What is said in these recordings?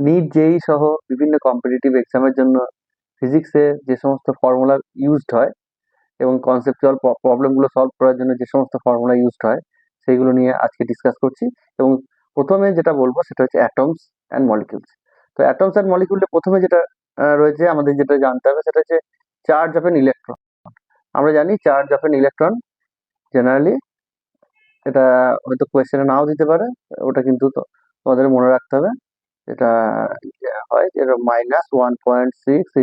NEET জেই সহ বিভিন্ন competitive এক্সামের জন্য ফিজিক্সে যে সমস্ত ফর্মুলা ইউজড হয় এবং কনসেপচুয়াল প্রবলেমগুলো সলভ করার জন্য যে সমস্ত ফর্মুলা ইউজড হয় সেইগুলো নিয়ে আজকে ডিসকাস করছি। এবং প্রথমে যেটা বলবো সেটা হচ্ছে অ্যাটমস অ্যান্ড মলিকিউলস। তো অ্যাটমস অ্যান্ড মলিকিউলে প্রথমে যেটা রয়েছে আমাদের যেটা জানতে হবে সেটা হচ্ছে চার্জ অফ এন ইলেকট্রন। আমরা জানি charge of N electron generally, এটা হয়তো কোয়েশ্চেনে নাও দিতে পারে, ওটা কিন্তু তোমাদের মনে রাখতে হবে। এটা হয় যেটা -1.6 ×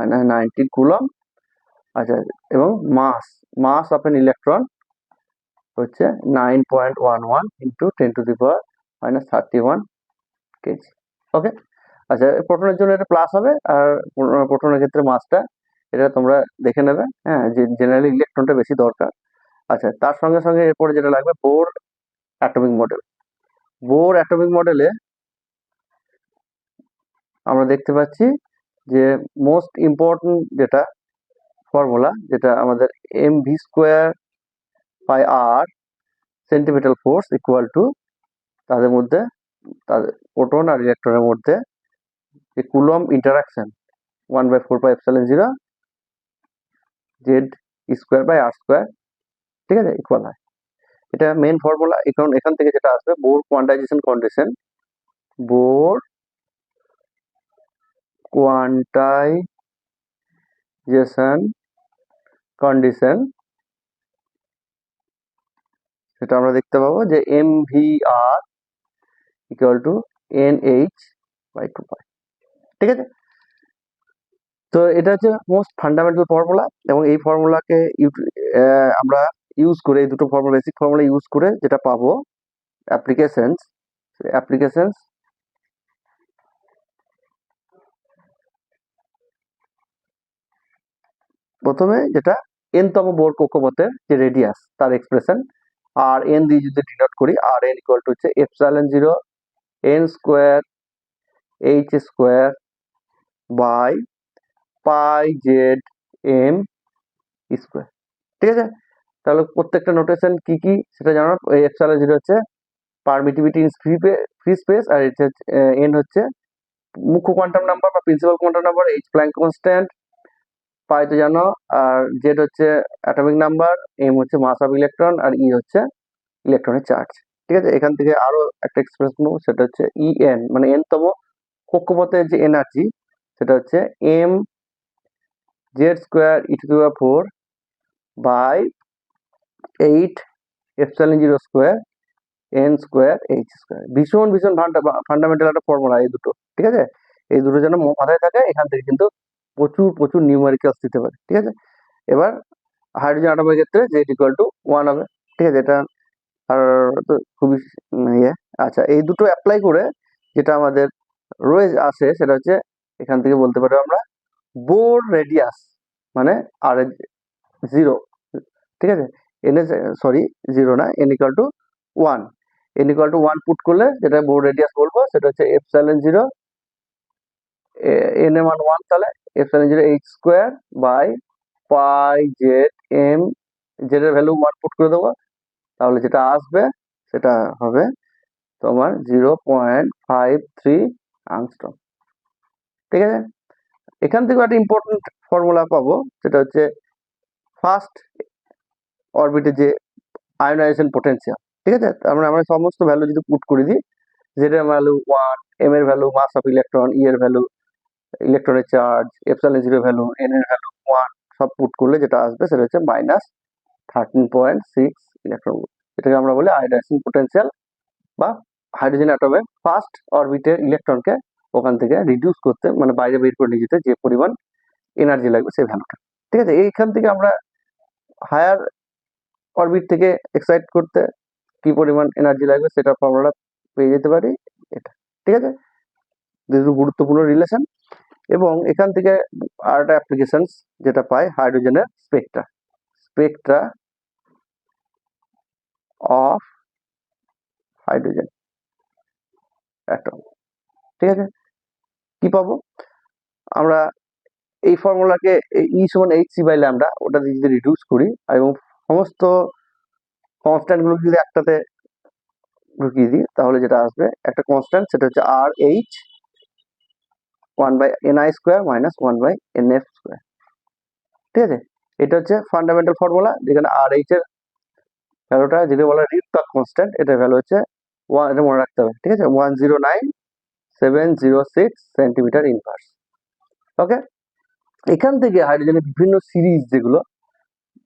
10⁻⁻⁹ কুলম। আচ্ছা, এবং মাস মাস অফ এন ইলেকট্রন হচ্ছে 9.11 × 10⁻⁻31 কেজি। ওকে, আচ্ছা, প্রোটনের জন্য এটা প্লাস হবে, আর প্রোটনের ক্ষেত্রে মাসটা এটা তোমরা দেখে নেবে। হ্যাঁ, যে জেনারেলি ইলেকট্রনটা বেশি দরকার। আচ্ছা, তার সঙ্গে সঙ্গে এরপরে যেটা লাগবে Bohr atomic model. Bohr atomic মডেলে আমরা দেখতে পাচ্ছি যে মোস্ট ইম্পর্টেন্ট যেটা ফর্মুলা, যেটা আমাদের mv² centimetre force equal to তাদের মধ্যে, তাদের প্রোটন আর ইলেকট্রনের মধ্যে যে কুলম ইন্টারাকশন 1/4πε0 z²/r², ঠিক আছে, ইকুয়াল হয়। এটা মেন ফর্মুলা। এখান থেকে যেটা আসবে Bohr quantization condition, Bohr quantization condition, সেটা আমরা দেখতে পাবো যে mvr ইকুয়াল টু nh/2π, ঠিক আছে। তো এটা হচ্ছে মোস্ট ফান্ডামেন্টাল ফর্মুলা, এবং এই ফর্মুলাকে আমরা ইউজ করে, এই দুটো ফর্মুলা, বেসিক ফর্মুলা ইউজ করে যেটা পাবো অ্যাপ্লিকেশনস প্রথমে যেটা এনতম বোর কক্ষপথের যে রেডিয়াস তার এক্সপ্রেশন, আর এন দিয়ে যদি ডিনোট করি, আর এন ইকুয়াল টু হচ্ছে ε0 n²h²/π/z/m², ঠিক আছে। তাহলে প্রত্যেকটা নোটেশন কি কি সেটা জানার, ε0 হচ্ছে পারমিটিভিটি ইন ফ্রি স্পেস, আর এটা এন হচ্ছে মুখ্য কোয়ান্টাম নাম্বার বা principal quantum number, H Planck constant, pi তো জানো, আর জেড হচ্ছে অ্যাটমিক নাম্বার, এম হচ্ছে মাস অফ ইলেকট্রন, আর ই হচ্ছে ইলেকট্রনের চার্জ, ঠিক আছে। এখান থেকে আরো একটা এক্সপ্রেশন নেবো, সেটা হচ্ছে ইএন, মানে এনতম কক্ষপথের যে এনার্জি, সেটা হচ্ছে mz²e⁴/8ε0² ভীষণ ভীষণ ফান্ডামেন্টাল একটা ফর্মুলা এই দুটো, ঠিক আছে। এই দুটো যেন মাথায় থাকে, এখান থেকে কিন্তু প্রচুর প্রচুর নিউমেরিক্যালস দিতে পারে, ঠিক আছে। এবার হাইড্রোজেন অ্যাটমের ক্ষেত্রে z=1 হবে, ঠিক আছে। এটা আর তো খুবই ইয়ে। আচ্ছা, এই দুটো অ্যাপ্লাই করে যেটা আমাদের আসে সেটা হচ্ছে, এখান থেকে বলতে পারি আমরা বোর রেডিয়াস মানে আর 0, ঠিক আছে। এন সরি 0 না, n=1, n=1 পুট করলে যেটা বোর রেডিয়াস বলবো সেটা হচ্ছে ε0, n এর মান 1, তাহলে ε0h²/π/z/m, z এর ভ্যালু 1 পুট করে দেবো, তাহলে যেটা আসবে সেটা হবে তোমার 0.53 আংস্ট্রম, ঠিক আছে। এখান থেকে একটা ইম্পর্টেন্ট ফর্মুলা পাবো, সেটা হচ্ছে ফার্স্ট অরবিটে যে আয়োনাইজেশন পোটেনশিয়াল, ঠিক আছে। আমরা সমস্ত ভ্যালু যদি পুট করে দিই, জেড এর ভ্যালু 1, এম এর ভ্যালু মাস অফ ইলেকট্রন, ই এর ভ্যালু ইলেকট্রনের চার্জ, ε0 ভ্যালু, এন এর ভ্যালু 1, সব পুট করলে যেটা আসবে সেটা হচ্ছে -13.6 ইলেকট্রন ভোল্ট। এটাকে আমরা বলি আয়োনাইজেশন পোটেনশিয়াল, বা হাইড্রোজেন অ্যাটমের ফার্স্ট অরবিটের ইলেকট্রনকে ওখান থেকে রিডিউস করতে, মানে বাইরে বের করে নিয়ে যেতে যে পরিমাণ এনার্জি লাগবে সেই ভ্যালুটা, ঠিক আছে। এইখান থেকে আমরা হায়ার অরবিট থেকে এক্সাইট করতে কি পরিমাণ এনার্জি লাগবে সেটা ফর্মুলা পেয়ে যেতে পারি, এটা, ঠিক আছে। দুটো গুরুত্বপূর্ণ রিলেশন। এবং এখান থেকে আর একটা অ্যাপ্লিকেশনস যেটা পাই, হাইড্রোজেনের স্পেকট্রা অফ হাইড্রোজেন অ্যাটম, ঠিক আছে। কি পাবো আমরা এই ফর্মুলাকে, E=hc/λ, ওটা দিয়ে যদি রিডিউস করি এবং সমস্ত কনস্ট্যান্ট গুলো যদি একটাতে ঢুকিয়ে দিই তাহলে যেটা আসবে একটা কনস্ট্যান্ট, সেটা হচ্ছে আর এইচ 1/ni² মাইনাস 1/nf²। ঠিক আছে, এটা হচ্ছে ফান্ডামেন্টাল ফর্মুলা, যেখানে আর এইচ এর ভ্যালুটা যেটা বলা রিক্টার কনস্ট্যান্ট, এটার ভ্যালু হচ্ছে 1, এটা মনে রাখতে হবে। ঠিক আছে, 109706 সেন্টিমিটার ইনভার্স। ওকে, এখান থেকে হাইড্রোজেনের বিভিন্ন সিরিজ, যেগুলো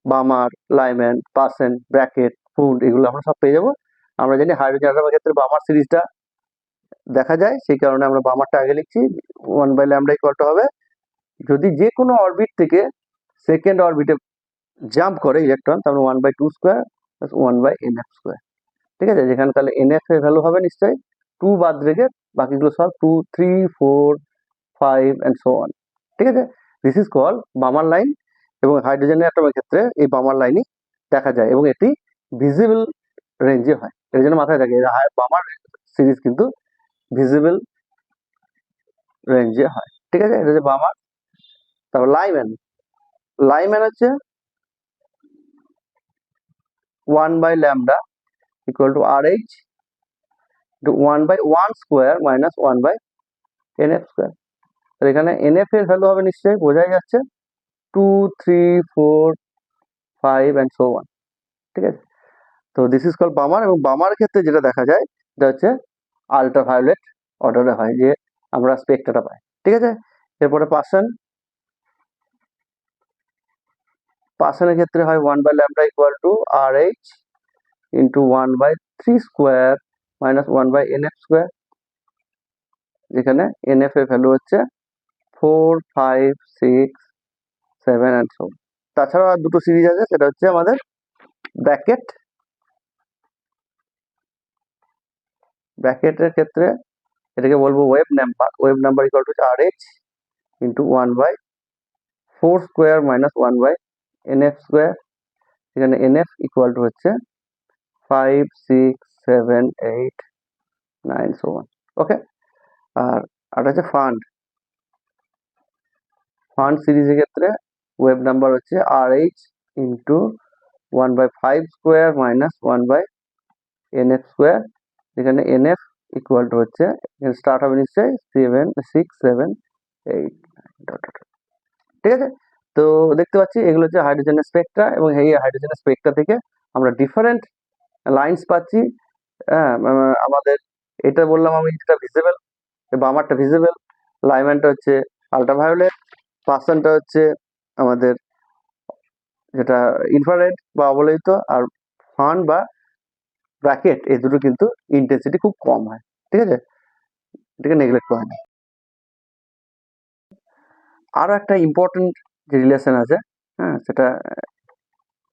বামার, লাইম্যান, পাসেন, ব্র্যাকেট, ফুন্ড, এগুলো আমরা সব পেয়ে যাবো। আমরা জানি হাইড্রোজেন অ্যাটমের ক্ষেত্রে বামার সিরিজটা দেখা যায়, সেই কারণে আমরা বামারটা আগে লিখছি। 1/λ হবে যদি যে কোনো অরবিট থেকে সেকেন্ড অরবিটে জাম্প করে ইলেকট্রন, তাহলে 1/2² 1/nf²। ঠিক আছে, যেখানে তাহলে nf এর ভ্যালু হবে নিশ্চয়ই 2 বাদ রেখে বাকিগুলো সব 2, 3, 4, 5 and so on। ঠিক আছে, দিস ইজ কল বামার লাইন, এবং হাইড্রোজেন অ্যাটমের ক্ষেত্রে এই বামার লাইনই দেখা যায় এবং এটি ভিজিবল রেঞ্জে হয়। এর জন্য মাথায় থাকে বামার সিরিজ কিন্তু ভিজিবল রেঞ্জে হয়। ঠিক আছে, এটা হচ্ছে বামার। তারপর লাইম্যান, লাইম্যান হচ্ছে 1/λ equal to RH to 1/1² minus 1/nf²। এখানে nf এর ভ্যালু হবে নিশ্চয়ই, বোঝাই যাচ্ছে 2, 3, 4, 5 and so on। ঠিক আছে, তো দিস ইজ কল বামার, এবং বামার ক্ষেত্রে যেটা দেখা যায় এটা হচ্ছে আল্ট্রাভায়োলেট অর্ডারে হয়, যে আমরা স্পেকট্রাটা পাই। ঠিক আছে, এরপরে পাসেন, পাসেনের ক্ষেত্রে হয় 1/λ equal to RH into 1/3² minus 1/nf², যেখানে nf এর ভ্যালু হচ্ছে 4, 5, 6, 7 and so on। তাছাড়াও আর দুটো সিরিজ আছে, সেটা হচ্ছে আমাদের ব্র্যাকেট, ব্র্যাকেটের ক্ষেত্রে এটাকে বলবো wave number equal to RH into 1/4² minus 1/nf², এখানে nf ইকুয়াল টু হচ্ছে 5, 6, 7, 8, 9 so on। ওকে, আর হচ্ছে ফান্ড, ফান্ড সিরিজের ক্ষেত্রে ওয়েভ নাম্বার হচ্ছে RH ইন্টু 1/5² মাইনাস 1/nf², এখানে nf ইকুয়াল টু হচ্ছে, এখানে স্টার্ট হবে নিশ্চয়ই 7, 6, 7, 8, 9 . ঠিক আছে, তো দেখতে পাচ্ছি এগুলো হচ্ছে হাইড্রোজেনের স্পেকট্রা, এবং এই হাইড্রোজেনের স্পেকট্রা থেকে আমরা ডিফারেন্ট লাইন্স পাচ্ছি। হ্যাঁ, আমাদের এটা বললাম আমি, যেটা ভিজিবল, বামারটা ভিজিবল, লাইম্যানটা হচ্ছে আল্ট্রাভায়োলেট, পাসেনটা হচ্ছে আমাদের যেটা ইনফ্রারেড বা অবলোহিত, আর ফান বা ব্র্যাকেট, এই দুটো কিন্তু ইন্টেন্সিটি খুব কম হয়। ঠিক আছে, এটাকে নেগলেক্ট করা হয় না। আরো একটা ইম্পর্টেন্ট যে রিলেশন আছে, হ্যাঁ, সেটা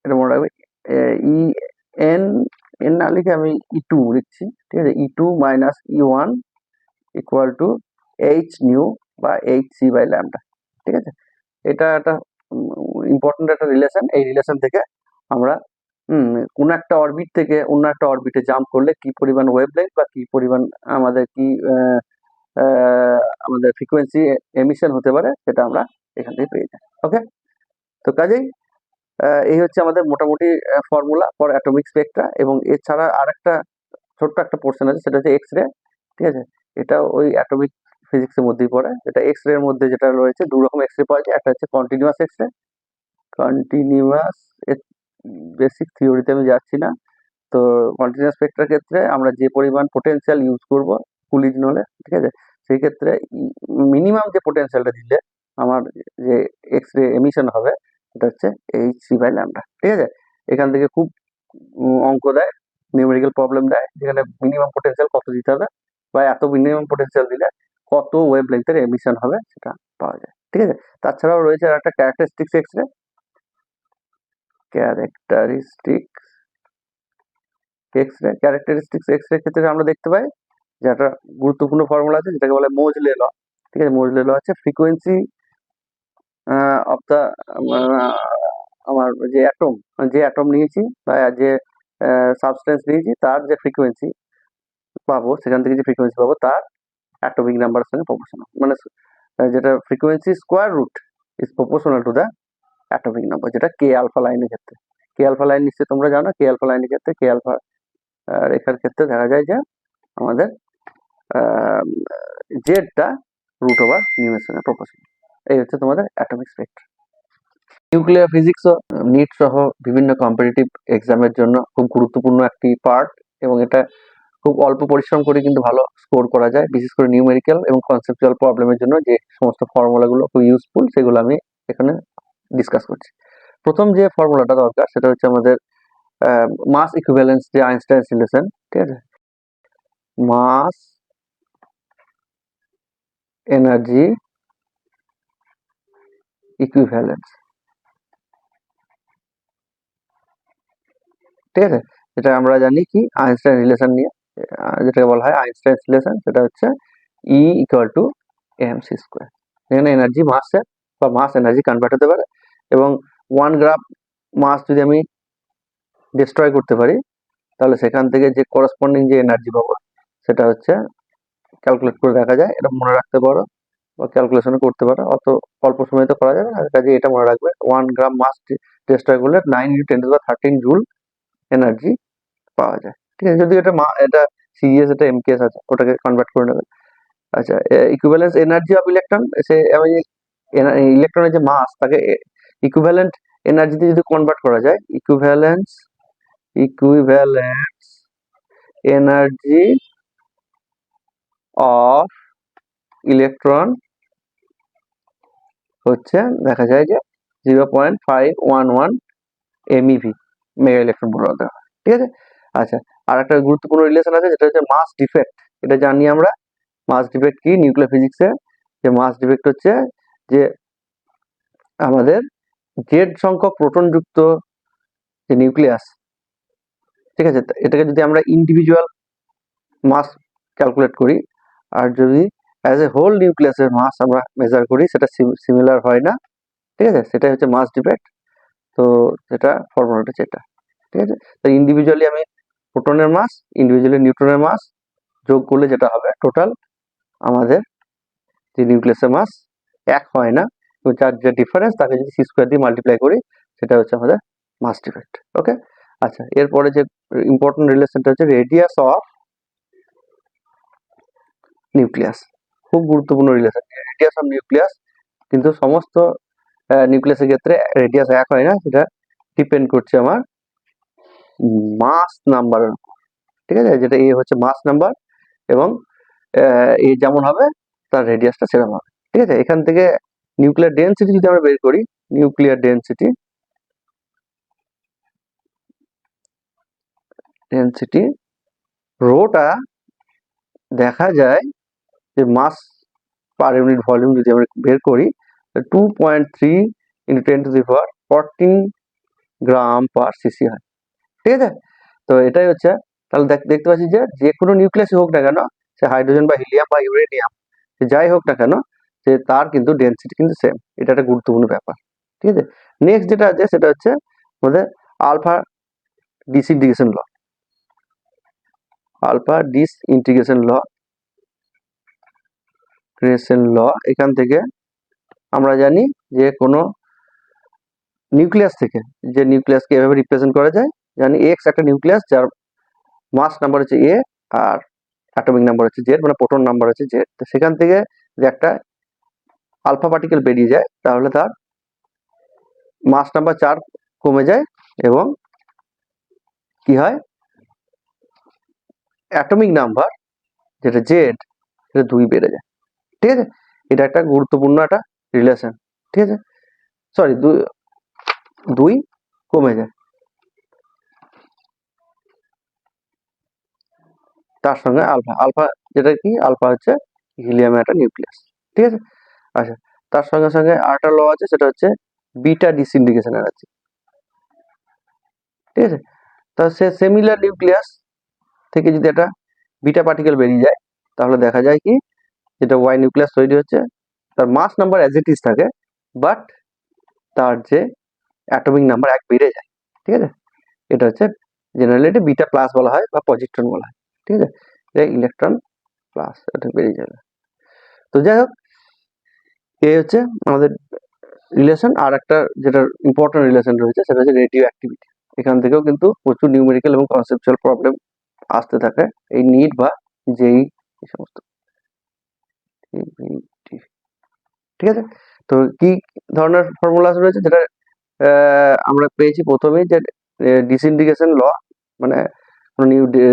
এটা মনে রাখবে, ই এন, এন না লিখে আমি E2 লিখছি। ঠিক আছে, E2 minus E1 equal to H new বা hc/λ। ঠিক আছে, এটা একটা ইম্পর্টেন্ট একটা রিলেশন। এই রিলেশন থেকে আমরা কোন একটা অরবিট থেকে অন্য একটা অরবিটে জাম্প করলে কি পরিমাণ ওয়েভলেন্থ বা কি পরিমাণ আমাদের কি আমাদের ফ্রিকোয়েন্সি এমিশন হতে পারে, সেটা আমরা এখান থেকে পেয়ে যাই। ওকে, তো কাজেই এই হচ্ছে আমাদের মোটামুটি ফর্মুলা ফর অ্যাটমিক স্পেকট্রা। এবং এছাড়া আর একটা ছোট্ট একটা পোর্শন আছে, সেটা হচ্ছে এক্স রে। ঠিক আছে, এটা ওই অ্যাটমিক ফিজিক্সের মধ্যেই পড়ে। এটা এক্স রে এর মধ্যে যেটা রয়েছে, দু রকম এক্স রে পাওয়া যায়, একটা হচ্ছে continuous X ray, continuous, basic থিওরিতে আমি যাচ্ছি না। তো কন্টিনিউয়াস স্পেকট্রার ক্ষেত্রে আমরা যে পরিমাণ পোটেনশিয়াল ইউজ করব কুলিজ নলে, ঠিক আছে, সেই ক্ষেত্রে মিনিমাম যে পোটেনশিয়ালটা দিলে আমার যে এক্স রে এমিশন হবে, এটা হচ্ছে hc/λ। ঠিক আছে, এখান থেকে খুব অঙ্ক দেয়, নিউমেরিক্যাল প্রবলেম দেয়, যেখানে মিনিমাম পোটেনশিয়াল কত দিতে হবে বা এত মিনিমাম পোটেনশিয়াল দিলে কত ওয়েভ লেন্থের এমিশন হবে সেটা পাওয়া যায়। ঠিক আছে, তাছাড়াও রয়েছে আর একটা characteristics X ray, characteristics X ray ক্ষেত্রে আমরা দেখতে পাই যে একটা গুরুত্বপূর্ণ ফর্মুলা আছে, যেটাকে বলে মোজলে ল। ঠিক আছে, মোজলে ল হচ্ছে ফ্রিকোয়েন্সি অফ দ্য, আমার যে অ্যাটম নিয়েছি বা যে সাবস্টেন্স নিয়েছি, তার যে ফ্রিকোয়েন্সি পাবো, সেখান থেকে যে ফ্রিকোয়েন্সি পাবো তার অ্যাটমিক নাম্বারের সঙ্গে প্রপোর্শনাল, মানে যেটা frequency square root is proportional to the atomic number, যেটা কে আলফা লাইনের ক্ষেত্রে। কে আলফা লাইন নিশ্চয়ই তোমরা জানো, কে আলফা লাইনের ক্ষেত্রে কে আলফা রেখার ক্ষেত্রে দেখা যায় যে আমাদের জেডটা রুট ওভার নিউ এর সঙ্গে প্রপোর্শনাল। এই হচ্ছে তোমাদের অ্যাটমিক স্পেকট্রাম। নিউক্লিয়ার ফিজিক্সও নিট সহ বিভিন্ন কম্পিটিটিভ এক্সামের জন্য খুব গুরুত্বপূর্ণ একটি পার্ট, এবং এটা খুব অল্প পরিশ্রম করে কিন্তু ভালো স্কোর করা যায়, বিশেষ করে নিউমেরিক্যাল এবং কনসেপচুয়াল প্রবলেমের জন্য যে সমস্ত ফর্মুলাগুলো খুব ইউজফুল সেগুলো আমি এখানে ডিসকাস করছি। প্রথম যে ফর্মুলাটা দরকার সেটা হচ্ছে আমাদের মাস ইকুইভ্যালেন্স, যে আইনস্টাইন রিলেশন, ঠিক আছে, মাস এনার্জি ইকুইভ্যালেন্স, ঠিক আছে, যেটা আমরা জানি কি আইনস্টাইন রিলেশন নিয়ে, যেটাকে বলা হয় আইনস্টাইন রিলেশন, সেটা হচ্ছে E equal to mc square. এখানে এনার্জি মাসে বা মাস এনার্জি কনভার্ট হতে পারে, এবং 1 গ্রাম মাস যদি আমি ডিস্ট্রয় করতে পারি তাহলে সেখান থেকে যে করসপন্ডিং যে এনার্জি পাবো সেটা হচ্ছে ক্যালকুলেট করে দেখা যায়। এটা মনে রাখতে পারো বা ক্যালকুলেশন করতে পারো, অত অল্প সময় তো করা যাবে না, কাজে এটা মনে রাখবে 1 গ্রাম মাস ডিস্ট্রয় করলে 9 × 10⁻13 জুল এনার্জি পাওয়া যায়, ঠিক আছে। যদি এটা সিএস, এটা এমকেএস আছে, ওটাকে কনভার্ট করে নেবে। আচ্ছা, ইকুইভ্যালেন্স এনার্জি অফ ইলেকট্রন, সে আমি ইলেকট্রনের যে মাস তাকে ইকুইভ্যালেন্ট এনার্জিতে যদি কনভার্ট করা যায়, ইকুইভ্যালেন্স এনার্জি অফ ইলেকট্রন হচ্ছে দেখা যায় যে 0.511 MeV, মেগা ইলেকট্রন ভোল্ট, ঠিক আছে। আচ্ছা, আর একটা গুরুত্বপূর্ণ রিলেশন আছে যেটা হচ্ছে মাস ডিফেক্ট। এটা জানি আমরা, মাস ডিফেক্ট কি নিউক্লিয়ার ফিজিক্সে, যে মাস ডিফেক্ট হচ্ছে যে আমাদের জেড সংখ্যক প্রোটন যুক্ত যে নিউক্লিয়াস, ঠিক আছে, এটাকে যদি আমরা ইন্ডিভিজুয়াল মাস ক্যালকুলেট করি আর যদি অ্যাজ এ হোল নিউক্লিয়াসের মাস আমরা মেজার করি, সেটা সিমিলার হয় না, ঠিক আছে, সেটাই হচ্ছে মাস ডিফেক্ট। তো সেটা ফর্মুলাটা যেটা, ঠিক আছে। তো ইন্ডিভিজুয়ালি আমি প্রোটনের মাস, ইন্ডিভিজুয়ালি নিউট্রনের মাস যোগ করলে যেটা হবে টোটাল আমাদের যে নিউক্লিয়াসের মাস এক হয় না, এবং যার যে ডিফারেন্স তাকে যদি সি স্কোয়ার দিয়ে মাল্টিপ্লাই করি সেটা হচ্ছে আমাদের মাস ডিফেক্ট। ওকে, আচ্ছা, এরপরে যে ইম্পর্টেন্ট রিলেশনটা হচ্ছে রেডিয়াস অফ নিউক্লিয়াস, খুব গুরুত্বপূর্ণ রিলেশন রেডিয়াস অফ নিউক্লিয়াস। কিন্তু সমস্ত নিউক্লিয়াসের ক্ষেত্রে রেডিয়াস এক হয় না, সেটা ডিপেন্ড করছে আমার মাস নাম্বারের উপর, ঠিক আছে, যেটা এ হচ্ছে মাস নাম্বার, এবং এ যেমন হবে তার রেডিয়াসটা সেরকম হবে, ঠিক আছে। এখান থেকে নিউক্লিয়ার ডেনসিটি যদি আমরা বের করি, নিউক্লিয়ার ডেনসিটি রোটা দেখা যায় যে মাস পার ইউনিট ভলিউম যদি আমরা বের করি 2.3 × 10⁻14 গ্রাম পার সিসি হয়, ঠিক আছে। তো এটাই হচ্ছে, তাহলে দেখতে পাচ্ছি যে যে কোনো নিউক্লিয়াসই হোক না কেন, সে হাইড্রোজেন বা হিলিয়াম বা ইউরেনিয়াম যাই হোক না কেন, যে তার কিন্তু ডেনসিটি কিন্তু সেম। এটা একটা গুরুত্বপূর্ণ ব্যাপার, ঠিক আছে। নেক্সট যেটা আছে সেটা হচ্ছে আমাদের আলফা ডিসইন্টিগ্রেশন ল, এখান থেকে আমরা জানি যে কোনো নিউক্লিয়াস থেকে যে নিউক্লিয়াসকে এভাবে রিপ্রেজেন্ট করা যায়, জানি এক্স একটা নিউক্লিয়াস যার মাস নাম্বার হচ্ছে এ আর অ্যাটমিক নাম্বার হচ্ছে জেড, মানে প্রোটন নাম্বার হচ্ছে জেড। তো সেখান থেকে যে একটা আলফা পার্টিকেল বেরিয়ে যায় তাহলে তার মাস নাম্বার 4 কমে যায়, এবং কি হয় অ্যাটমিক নাম্বার যেটা জেড সেটা 2 বেড়ে যায়, ঠিক আছে। এটা একটা গুরুত্বপূর্ণ একটা রিলেশন, ঠিক আছে। সরি, 2 কমে যায়, তার সঙ্গে আলফা যেটা কি আলফা হচ্ছে হিলিয়ামের একটা নিউক্লিয়াস, ঠিক আছে। আচ্ছা, তার সঙ্গে সঙ্গে আরেকটা ল আছে সেটা হচ্ছে বিটা ডিসইন্টিগ্রেশন এনার্জি, ঠিক আছে। তা সে সিমিলার নিউক্লিয়াস থেকে যদি একটা বিটা পার্টিকেল বেরিয়ে যায় তাহলে দেখা যায় কি যেটা ওয়াই নিউক্লিয়াস তৈরি হচ্ছে তার মাস নাম্বার অ্যাজ ইট ইজ থাকে, বাট তার যে অ্যাটমিক নাম্বার 1 বেড়ে যায়, ঠিক আছে। এটা হচ্ছে জেনারেলি এটা বিটা প্লাস বলা হয় বা পজিট্রন বলা হয়, ঠিক আছে। এটা ইলেকট্রন প্লাস, এটা বেরিয়ে যাবে। তো যাই হোক, এই হচ্ছে আমাদের রিলেশন। আর একটা যেটা ইম্পর্টেন্ট রিলেশন রয়েছে সেটা হচ্ছে রেডিও অ্যাক্টিভিটি। এখান থেকেও কিন্তু প্রচুর নিউমেরিক্যাল এবং কনসেপচুয়াল প্রবলেম আসতে থাকে এই নিট বা জেই এই সমস্ত। ঠিক আছে, তো কি ধরনের ফর্মুলা রয়েছে যেটা আমরা পেয়েছি প্রথমেই, যে ডিসইন্টিগ্রেশন ল, মানে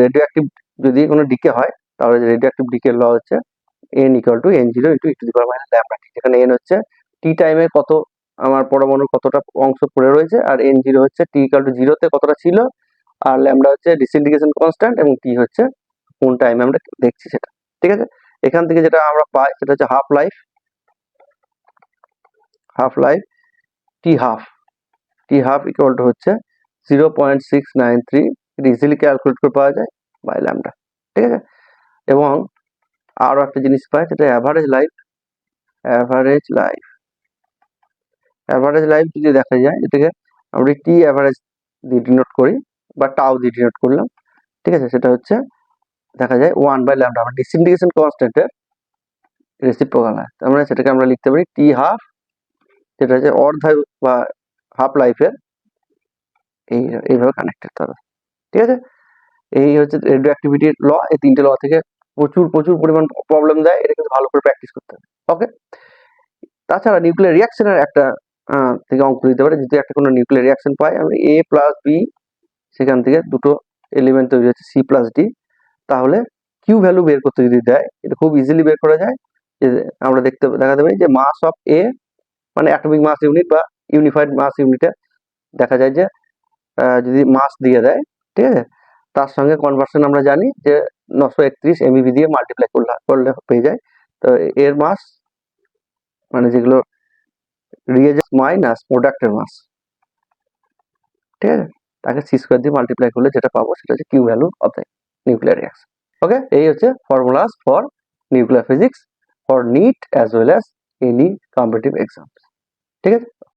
রেডিও অ্যাক্টিভ যদি কোনো ডিকে হয় তাহলে রেডিও অ্যাক্টিভ ডিকে ল হচ্ছে n equal to n0 into e to the power minus lambda T, যেখানে n হচ্ছে টি টাইমে কত আমার পরমাণুর কতটা অংশ পড়ে রয়েছে, আর n0 হচ্ছে টি ইকুয়াল টু 0 তে কতটা ছিল, আর ল্যামডা হচ্ছে ডিসইন্টিগ্রেশন কনস্ট্যান্ট, এবং টি হচ্ছে কোন টাইমে আমরা দেখছি সেটা। ঠিক আছে, এখান থেকে যেটা আমরা পাই সেটা হচ্ছে half life T half equal to হচ্ছে 0.693, এটা ইজিলি ক্যালকুলেট করে পাওয়া যায় বাই ল্যামডা। ঠিক আছে, এবং আরো একটা জিনিস পাই সেটা অ্যাভারেজ লাইফ যদি দেখা যায়, এটাকে আমরা টি অ্যাভারেজ দিয়ে ডিনোট করি বা টাও দিয়ে ডিনোট করলাম। ঠিক আছে, সেটা হচ্ছে দেখা যায় 1 বাই ল্যামডা, আমরা ডিসইন্টিগ্রেশন কনস্ট্যান্টের রেসিপ্রোকাল হয়, তার মানে সেটাকে আমরা লিখতে পারি টি হাফ, যেটা হচ্ছে অর্ধায়ু বা হাফ লাইফের এইভাবে কানেক্টেড হবে। ঠিক আছে, এই হচ্ছে রেডিও অ্যাক্টিভিটির ল। এই তিনটে ল থেকে প্রচুর পরিমাণ প্রবলেম দেয়, এটা কিন্তু ভালো করে প্র্যাকটিস করতে হবে। ওকে, তাছাড়া নিউক্লিয়ার রিয়াকশনের একটা থেকে অঙ্ক দিতে পারে, যদি একটা কোনো নিউক্লিয়ার রিয়াকশন পাই আমরা a প্লাস বি, সেখান থেকে দুটো এলিমেন্ট তৈরি হচ্ছে সি প্লাস ডি, তাহলে কিউ ভ্যালু বের করতে যদি দেয়, এটা খুব ইজিলি বের করা যায়। যে আমরা দেখা দেবে যে মাস অফ এ, মানে অ্যাটমিক মাস ইউনিট বা ইউনিফাইড মাস ইউনিটে দেখা যায় যে যদি মাস দিয়ে দেয়, ঠিক আছে, তার সঙ্গে কনভার্সন আমরা জানি যে 931 MeV দিয়ে মাল্টিপ্লাই করলে পেয়ে যায়। তো এর মাস মানে যেগুলো রিয়েজেন্ট মাইনাস প্রোডাক্টের মাস, ঠিক আছে, তাকে সি স্কোয়ার দিয়ে মাল্টিপ্লাই করলে যেটা পাবো সেটা হচ্ছে Q value of the nuclear reaction. Okay, এই হচ্ছে formulas for nuclear physics for NEET as well as any competitive exams. ঠিক আছে।